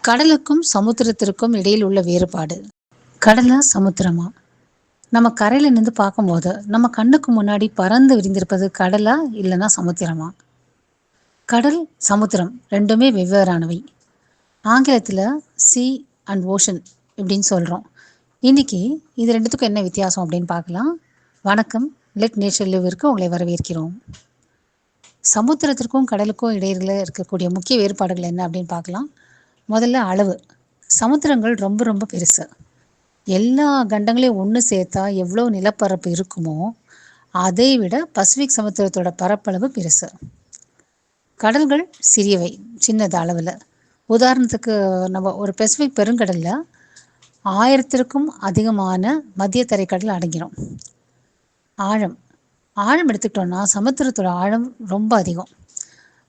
கடலுக்கும் சமுத்திரத்திற்கும் இடையில் உள்ள வேறுபாடு. கடலா சமுத்திரமா? நம்ம கரையில நின்று பார்க்கும்போது நம்ம கண்ணுக்கு முன்னாடி பறந்து விரிந்திருப்பது கடலா இல்லைன்னா சமுத்திரமா? கடல், சமுத்திரம் ரெண்டுமே வெவ்வேறானவை. ஆங்கிலத்தில் சி அண்ட் ஓஷன் இப்படின்னு சொல்கிறோம். இன்னைக்கு இது ரெண்டுத்துக்கும் என்ன வித்தியாசம் அப்படின்னு பார்க்கலாம். வணக்கம், லெட் நேச்சர் லிவ்விற்கு உங்களை வரவேற்கிறோம். சமுத்திரத்திற்கும் கடலுக்கும் இடையில இருக்கக்கூடிய முக்கிய வேறுபாடுகள் என்ன அப்படின்னு பார்க்கலாம். முதல்ல அளவு. சமுத்திரங்கள் ரொம்ப ரொம்ப பெருசு. எல்லா கண்டங்களையும் ஒன்று சேர்த்தா எவ்வளோ நிலப்பரப்பு இருக்குமோ அதை விட பசிபிக் சமுத்திரத்தோட பரப்பளவு பெருசு. கடல்கள் சிறியவை, சின்னது அளவில். உதாரணத்துக்கு நம்ம ஒரு பசிபிக் பெருங்கடலில் 1000க்கும் அதிகமான மத்திய தரைக்கடல் அடங்கிடும். ஆழம் எடுத்துக்கிட்டோம்னா சமுத்திரத்தோட ஆழம் ரொம்ப அதிகம்.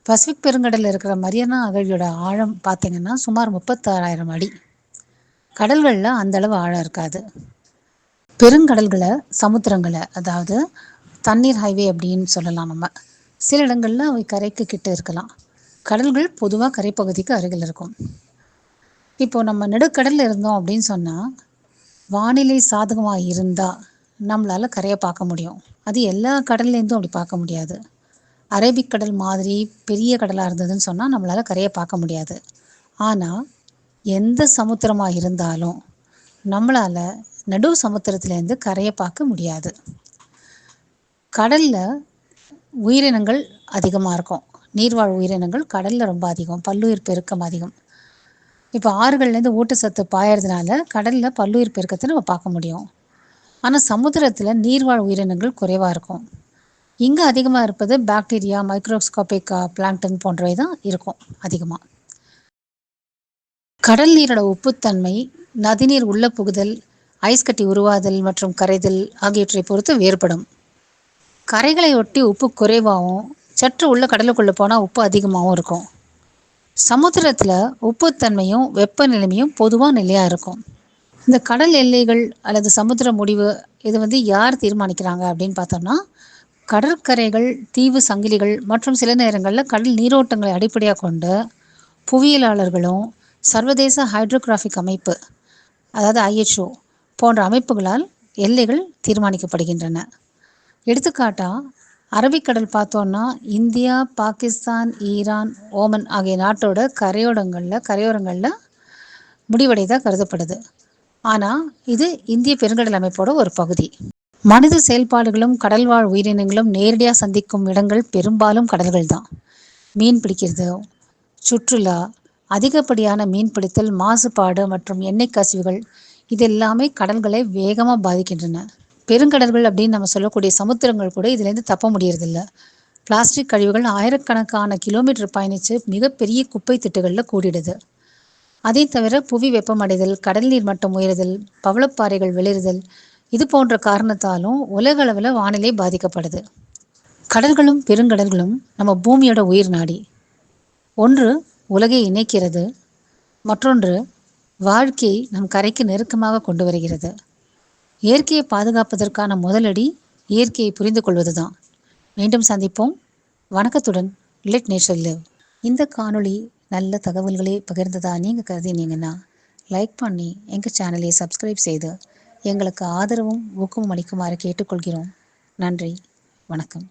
பசிபிக் பெருங்கடலில் இருக்கிற மரியானா அகழியோட ஆழம் பார்த்திங்கன்னா சுமார் 36,000 அடி. கடல்களில் அந்த அளவு ஆழம் இருக்காது. பெருங்கடல்களை, சமுத்திரங்களை, அதாவது தண்ணீர் ஹைவே அப்படின்னு சொல்லலாம். நம்ம சில இடங்களில் அவை கரைக்கு கிட்ட இருக்கலாம். கடல்கள் பொதுவாக கரைப்பகுதிக்கு அருகில் இருக்கும். இப்போது நம்ம நடுக்கடலில் இருந்தோம் அப்படின்னு சொன்னால் வானிலை சாதகமாக இருந்தால் நம்மளால் கரையை பார்க்க முடியும். அது எல்லா கடல்லேருந்தும் அப்படி பார்க்க முடியாது. அரேபிக் கடல் மாதிரி பெரிய கடலாக இருந்ததுன்னு சொன்னால் நம்மளால் கரையை பார்க்க முடியாது. ஆனால் எந்த சமுத்திரமாக இருந்தாலும் நம்மளால் நடு சமுத்திரத்துலேருந்து கரையை பார்க்க முடியாது. கடலில் உயிரினங்கள் அதிகமாக இருக்கும். நீர்வாழ் உயிரினங்கள் கடலில் ரொம்ப அதிகம், பல்லுயிர் பெருக்கம் அதிகம். இப்போ ஆறுகள்லேருந்து ஊட்டச்சத்து பாயறதுனால கடலில் பல்லுயிர் பெருக்கத்தை நம்ம பார்க்க முடியும். ஆனால் சமுத்திரத்தில் நீர்வாழ் உயிரினங்கள் குறைவாக இருக்கும். இங்கே அதிகமாக இருப்பது பாக்டீரியா, மைக்ரோஸ்கோபிக் பிளாங்டன் போன்றவை தான் இருக்கும் அதிகமாக. கடல் நீரோட உப்புத்தன்மை, நதிநீர் உள்ள புகுதல், ஐஸ் கட்டி உருவாதல் மற்றும் கரைதல் ஆகியவற்றை பொறுத்து வேறுபடும். கரைகளை ஒட்டி உப்பு குறைவாகவும் சற்று உள்ள கடலுக்குள்ளே போனால் உப்பு அதிகமாகவும் இருக்கும். சமுத்திரத்தில் உப்புத்தன்மையும் வெப்பநிலைமையும் பொதுவாக நிலையாக இருக்கும். இந்த கடல் எல்லைகள் அல்லது சமுத்திர முடிவு இது யார் தீர்மானிக்கிறாங்க அப்படின்னு பார்த்தோம்னா, கடற்கரைகள், தீவு சங்கிலிகள் மற்றும் சில நேரங்களில் கடல் நீரோட்டங்களை அடிப்படையாக கொண்டு புவியியலாளர்களும் சர்வதேச ஹைட்ரோகிராஃபிக் அமைப்பு, அதாவது IHO போன்ற அமைப்புகளால் எல்லைகள் தீர்மானிக்கப்படுகின்றன. எடுத்துக்காட்டாக அரபிக்கடல் பார்த்தோன்னா இந்தியா, பாகிஸ்தான், ஈரான், ஓமன் ஆகிய நாட்டோட கரையோரங்களில் முடிவடைதாக கருதப்படுது. ஆனால் இது இந்திய பெருங்கடல் அமைப்போட ஒரு பகுதி. மனித செயல்பாடுகளும் கடல்வாழ் உயிரினங்களும் நேரடியாக சந்திக்கும் இடங்கள் பெரும்பாலும் கடல்கள் தான். மீன் பிடிக்கிறது, சுற்றுலா, அதிகப்படியான மீன்பிடித்தல், மாசுபாடு மற்றும் எண்ணெய் கசிவுகள் இது எல்லாமே கடல்களை வேகமாக பாதிக்கின்றன. பெருங்கடல்கள் அப்படின்னு நம்ம சொல்லக்கூடிய சமுத்திரங்கள் கூட இதுலேருந்து தப்ப முடியறதில்ல. பிளாஸ்டிக் கழிவுகள் ஆயிரக்கணக்கான கிலோமீட்டர் பயணித்து மிகப்பெரிய குப்பை திட்டுகளில் கூடிடுது. அதை தவிர புவி வெப்பமடைதல், கடல் நீர் மட்டம் உயருதல், பவளப்பாறைகள் வெளிறுதல் இது போன்ற காரணத்தாலும் உலக அளவில் வானிலை பாதிக்கப்படுது. கடல்களும் பெருங்கடல்களும் நம்ம பூமியோட உயிர் நாடி. ஒன்று உலகை இணைக்கிறது, மற்றொன்று வாழ்க்கையை நம் கரைக்கு நெருக்கமாக கொண்டு வருகிறது. இயற்கையை பாதுகாப்பதற்கான முதலடி இயற்கையை புரிந்து கொள்வது தான். மீண்டும் சந்திப்போம். வணக்கத்துடன், லெட் நேச்சர் லிவ். இந்த காணொளி நல்ல தகவல்களை பகிர்ந்ததா நீங்கள் கருதினீங்கன்னா லைக் பண்ணி எங்கள் சேனலை சப்ஸ்கிரைப் செய்து எங்களுக்கு ஆதரவும் ஊக்கமும் அளிக்குமாறு கேட்டுக்கொள்கிறோம். நன்றி, வணக்கம்.